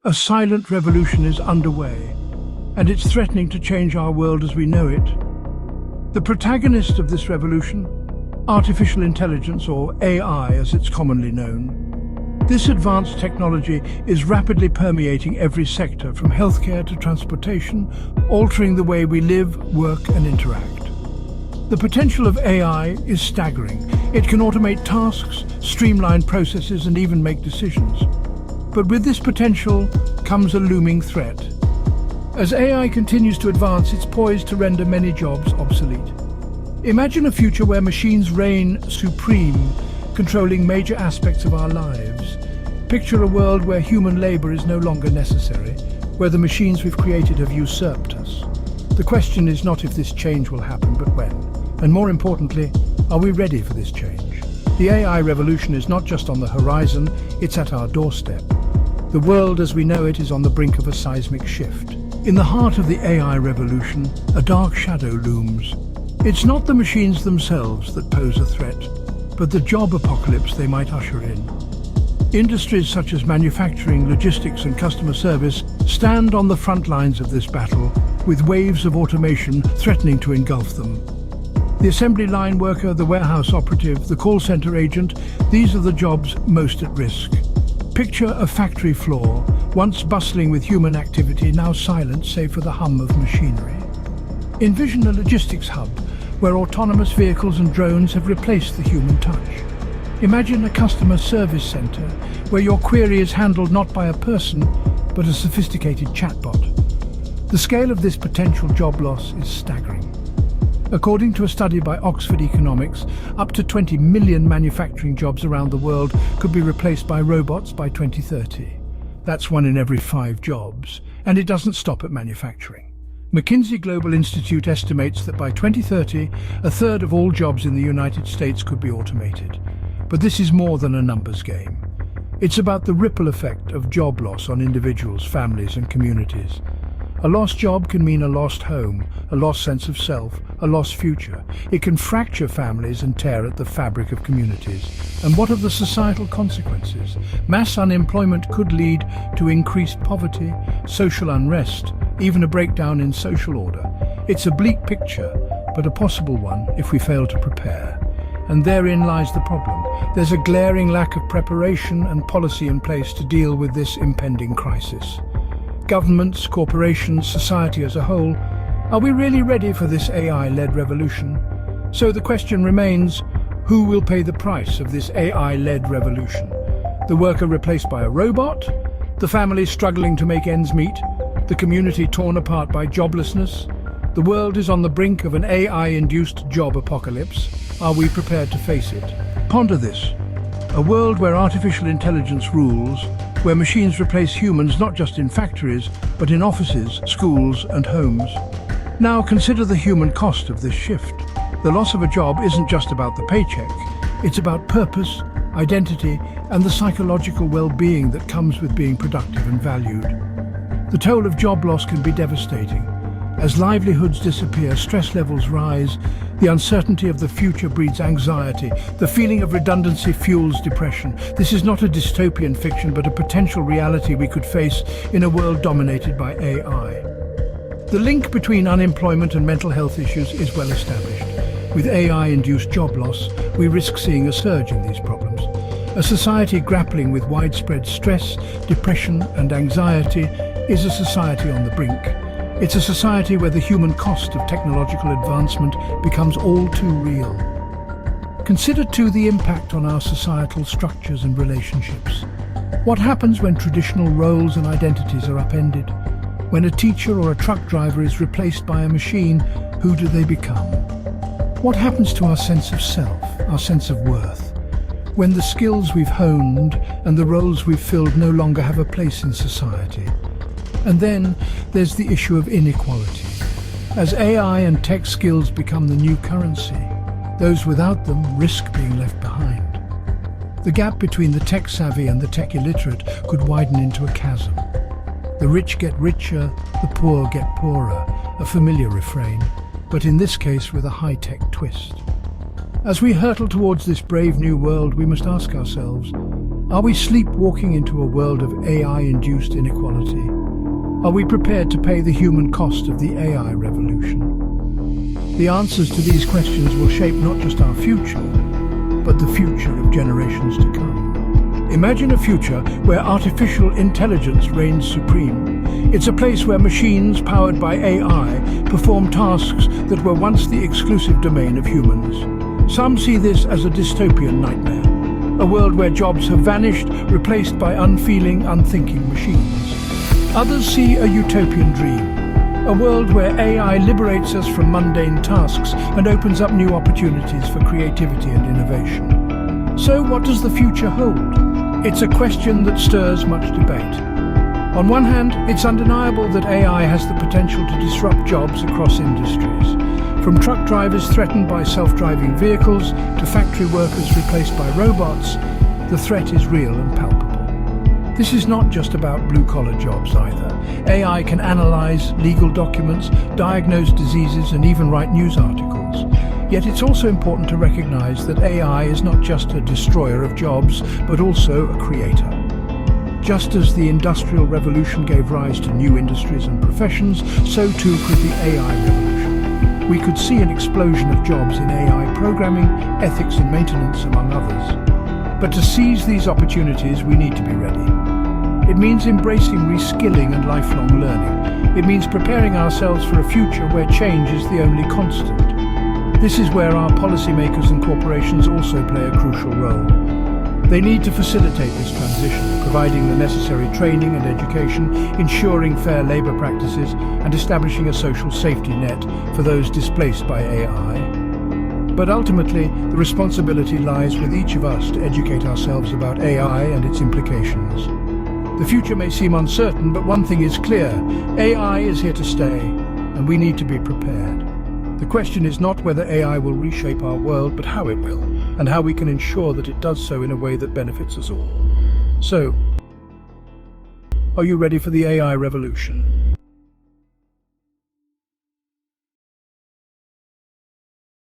A silent revolution is underway, and it's threatening to change our world as we know it. The protagonist of this revolution, artificial intelligence, or AI as it's commonly known. This advanced technology is rapidly permeating every sector, from healthcare to transportation, altering the way we live, work, and interact. The potential of AI is staggering. It can automate tasks, streamline processes, and even make decisions. But with this potential comes a looming threat. As AI continues to advance, it's poised to render many jobs obsolete. Imagine a future where machines reign supreme, controlling major aspects of our lives. Picture a world where human labor is no longer necessary, where the machines we've created have usurped us. The question is not if this change will happen, but when. And more importantly, are we ready for this change? The AI revolution is not just on the horizon, it's at our doorstep. The world as we know it is on the brink of a seismic shift. In the heart of the AI revolution, a dark shadow looms. It's not the machines themselves that pose a threat, but the job apocalypse they might usher in. Industries such as manufacturing, logistics, and customer service stand on the front lines of this battle, with waves of automation threatening to engulf them. The assembly line worker, the warehouse operative, the call center agent, these are the jobs most at risk. Picture a factory floor, once bustling with human activity, now silent save for the hum of machinery. Envision a logistics hub, where autonomous vehicles and drones have replaced the human touch. Imagine a customer service center, where your query is handled not by a person, but a sophisticated chatbot. The scale of this potential job loss is staggering. According to a study by Oxford Economics, up to 20 million manufacturing jobs around the world could be replaced by robots by 2030. That's 1 in every 5 jobs, and it doesn't stop at manufacturing. McKinsey Global Institute estimates that by 2030, a third of all jobs in the United States could be automated. But this is more than a numbers game. It's about the ripple effect of job loss on individuals, families, and communities. A lost job can mean a lost home, a lost sense of self, a lost future. It can fracture families and tear at the fabric of communities. And what of the societal consequences? Mass unemployment could lead to increased poverty, social unrest, even a breakdown in social order. It's a bleak picture, but a possible one if we fail to prepare. And therein lies the problem. There's a glaring lack of preparation and policy in place to deal with this impending crisis. Governments, corporations, society as a whole, are we really ready for this AI-led revolution? So the question remains, who will pay the price of this AI-led revolution? The worker replaced by a robot? The family struggling to make ends meet? The community torn apart by joblessness? The world is on the brink of an AI-induced job apocalypse. Are we prepared to face it? Ponder this. A world where artificial intelligence rules, where machines replace humans not just in factories, but in offices, schools, and homes. Now consider the human cost of this shift. The loss of a job isn't just about the paycheck. It's about purpose, identity, and the psychological well-being that comes with being productive and valued. The toll of job loss can be devastating. As livelihoods disappear, stress levels rise, the uncertainty of the future breeds anxiety, the feeling of redundancy fuels depression. This is not a dystopian fiction, but a potential reality we could face in a world dominated by AI. The link between unemployment and mental health issues is well established. With AI-induced job loss, we risk seeing a surge in these problems. A society grappling with widespread stress, depression, and anxiety is a society on the brink. It's a society where the human cost of technological advancement becomes all too real. Consider too the impact on our societal structures and relationships. What happens when traditional roles and identities are upended? When a teacher or a truck driver is replaced by a machine, who do they become? What happens to our sense of self, our sense of worth? When the skills we've honed and the roles we've filled no longer have a place in society? And then there's the issue of inequality. As AI and tech skills become the new currency, those without them risk being left behind. The gap between the tech-savvy and the tech-illiterate could widen into a chasm. The rich get richer, the poor get poorer, a familiar refrain, but in this case with a high-tech twist. As we hurtle towards this brave new world, we must ask ourselves, Are we sleepwalking into a world of AI-induced inequality? Are we prepared to pay the human cost of the AI revolution? The answers to these questions will shape not just our future, but the future of generations to come. Imagine a future where artificial intelligence reigns supreme. It's a place where machines powered by AI perform tasks that were once the exclusive domain of humans. Some see this as a dystopian nightmare, a world where jobs have vanished, replaced by unfeeling, unthinking machines. Others see a utopian dream, a world where AI liberates us from mundane tasks and opens up new opportunities for creativity and innovation. So what does the future hold? It's a question that stirs much debate. On one hand, it's undeniable that AI has the potential to disrupt jobs across industries. From truck drivers threatened by self-driving vehicles to factory workers replaced by robots, the threat is real and palpable. This is not just about blue-collar jobs either. AI can analyze legal documents, diagnose diseases, and even write news articles. Yet it's also important to recognize that AI is not just a destroyer of jobs, but also a creator. Just as the Industrial Revolution gave rise to new industries and professions, so too could the AI revolution. We could see an explosion of jobs in AI programming, ethics and maintenance, among others. But to seize these opportunities, we need to be ready. It means embracing reskilling and lifelong learning. It means preparing ourselves for a future where change is the only constant. This is where our policymakers and corporations also play a crucial role. They need to facilitate this transition, providing the necessary training and education, ensuring fair labor practices, and establishing a social safety net for those displaced by AI. But ultimately, the responsibility lies with each of us to educate ourselves about AI and its implications. The future may seem uncertain, but one thing is clear: AI is here to stay, and we need to be prepared. The question is not whether AI will reshape our world, but how it will, and how we can ensure that it does so in a way that benefits us all. So, are you ready for the AI revolution?